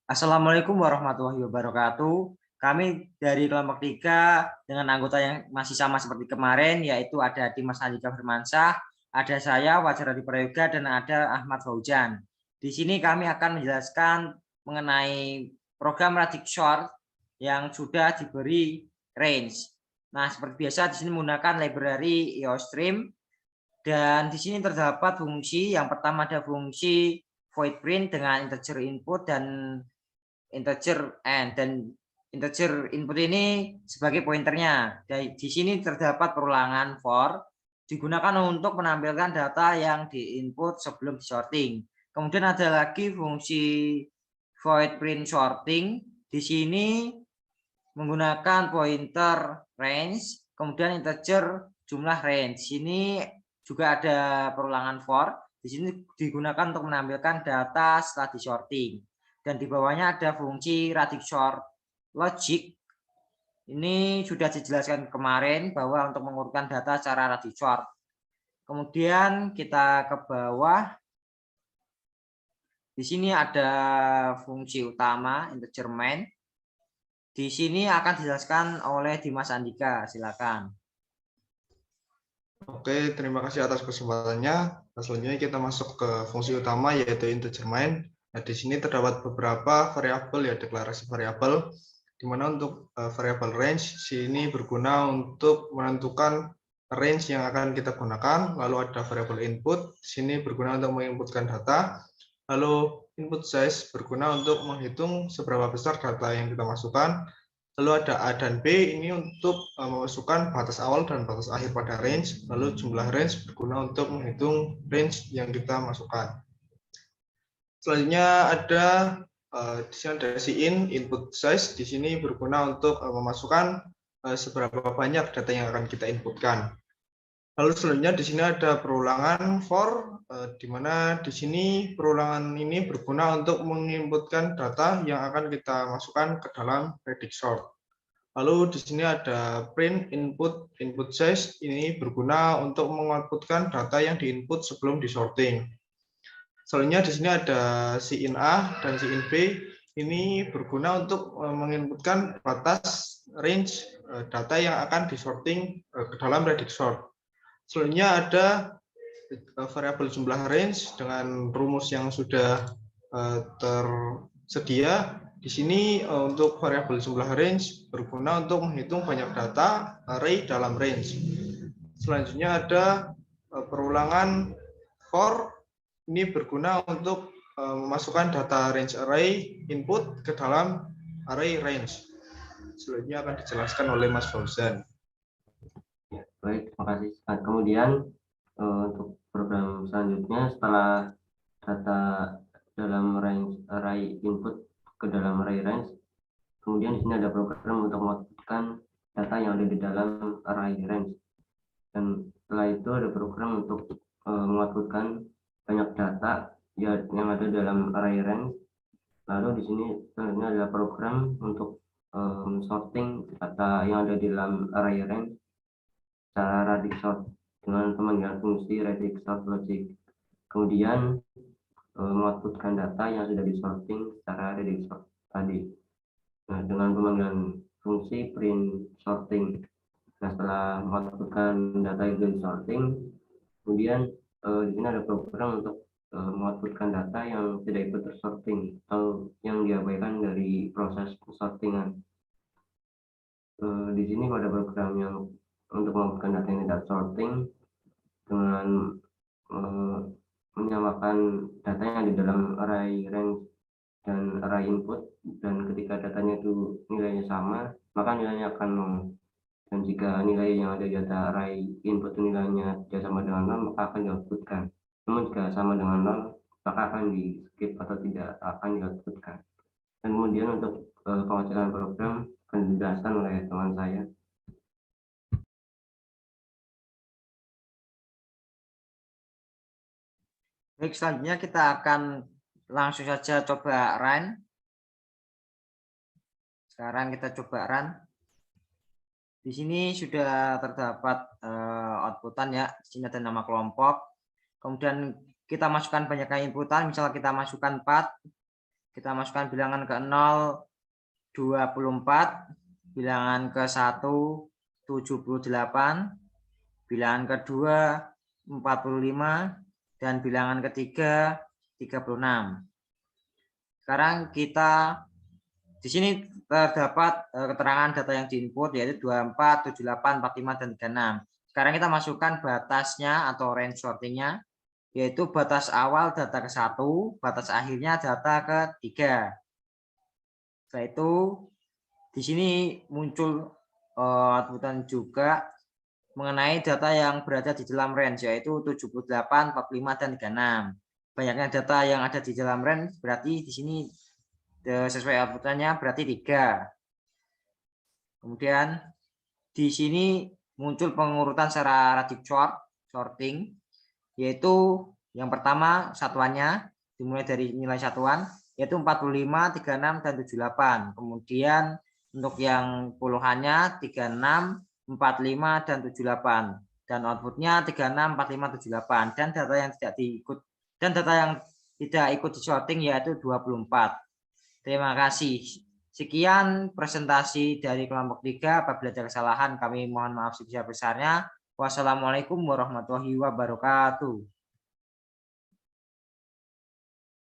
Assalamualaikum warahmatullahi wabarakatuh. Kami dari kelompok 3 dengan anggota yang masih sama seperti kemarin, yaitu ada Dimas Andika Firmansyah, ada saya Wajar Adi Prayoga, dan ada Ahmad Fauzan. Di sini kami akan menjelaskan mengenai program Radic Short yang sudah diberi range. Nah, seperti biasa di sini menggunakan library IOStream, dan di sini terdapat fungsi. Yang pertama ada fungsi void print dengan integer input dan integer n, dan integer input ini sebagai pointernya. Di sini terdapat perulangan for, digunakan untuk menampilkan data yang diinput sebelum disorting. Kemudian ada lagi fungsi void print sorting. Di sini menggunakan pointer range, kemudian integer jumlah range. Sini juga ada perulangan for. Di sini digunakan untuk menampilkan data setelah disorting. Dan di bawahnya ada fungsi Radic Short Logic. Ini sudah dijelaskan kemarin bahwa untuk mengurutkan data secara Radic Short. Kemudian kita ke bawah. Di sini ada fungsi utama integer main. Di sini akan dijelaskan oleh Dimas Andika. Silakan. Oke, terima kasih atas kesempatannya. Nah, selanjutnya kita masuk ke fungsi utama yaitu integer main. Nah, di sini terdapat beberapa variabel ya, deklarasi variabel, di mana untuk variabel range sini berguna untuk menentukan range yang akan kita gunakan. Lalu ada variabel input, sini berguna untuk menginputkan data. Lalu input size berguna untuk menghitung seberapa besar data yang kita masukkan. Lalu ada A dan B, ini untuk memasukkan batas awal dan batas akhir pada range. Lalu jumlah range berguna untuk menghitung range yang kita masukkan. Selanjutnya ada di sini ada sin input size. Di sini berguna untuk memasukkan seberapa banyak data yang akan kita inputkan. Lalu selanjutnya di sini ada perulangan for, di mana di sini perulangan ini berguna untuk menginputkan data yang akan kita masukkan ke dalam Radic Short. Lalu di sini ada print input size, ini berguna untuk mengoutputkan data yang diinput sebelum disorting. Selanjutnya di sini ada sin A dan sin B, ini berguna untuk menginputkan batas range data yang akan disorting ke dalam Radic Short. Selanjutnya ada variabel jumlah range dengan rumus yang sudah tersedia. Di sini untuk variabel jumlah range berguna untuk menghitung banyak data array dalam range. Selanjutnya ada perulangan for, ini berguna untuk memasukkan data range array input ke dalam array range. Selanjutnya akan dijelaskan oleh Mas Fauzan. Baik, terima kasih. Kemudian untuk program selanjutnya, setelah data dalam range array input ke dalam array range, kemudian di sini ada program untuk mengoutputkan data yang ada di dalam array range. Dan setelah itu ada program untuk mengoutputkan banyak data yang ada dalam array range. Lalu di sini selanjutnya ada program untuk sorting data yang ada di dalam array range secara Radic Short dengan pemanggilan fungsi Radic Short Logic. Kemudian mengoutputkan data yang sudah disorting secara Radic Short tadi. Nah, dengan pemanggilan fungsi print sorting. Nah, setelah mengoutputkan data itu disorting, kemudian di sini ada program untuk mengoutputkan data yang tidak ikut tersorting atau yang diabaikan dari proses sortingan. Di sini pada program yang untuk mengoutputkan data yang tidak sorting dengan menyamakan data yang di dalam array range dan array input, dan ketika datanya itu nilainya sama, maka nilainya akan 0. Dan jika nilai yang ada di data array input nilainya tidak sama dengan 0, maka akan dioutputkan. Namun jika sama dengan 0, maka akan di skip atau tidak akan dioutputkan. Dan kemudian untuk pengecekan program akan dijelaskan oleh teman saya. Baik, selanjutnya kita akan langsung saja coba run. Sekarang kita coba run. Di sini sudah terdapat outputan ya. Di sini ada nama kelompok. Kemudian kita masukkan banyak inputan. Misalnya kita masukkan 4, Kita masukkan bilangan ke 0, 24, bilangan ke 1, 78, bilangan kedua 45, dan bilangan ketiga 36. Sekarang kita di sini terdapat keterangan data yang diinput yaitu 24, 78, 45, dan 36. Sekarang kita masukkan batasnya atau range sortingnya, yaitu batas awal data ke 1, batas akhirnya data ke 3. Setelah itu di sini muncul outputan juga mengenai data yang berada di dalam range, yaitu 78, 45, dan 36. Banyaknya data yang ada di dalam range berarti di sini sesuai outputannya berarti 3. Kemudian di sini muncul pengurutan secara radius sorting, yaitu yang pertama satuannya dimulai dari nilai satuan yaitu 45, 36, dan 78. Kemudian untuk yang puluhannya 36, 45, dan 78. Dan outputnya 36, 45, 78. Dan data yang tidak ikut di sorting yaitu 24. Terima kasih. Sekian presentasi dari kelompok 3. Apabila ada kesalahan kami mohon maaf sebesar-besarnya. Wassalamualaikum warahmatullahi wabarakatuh.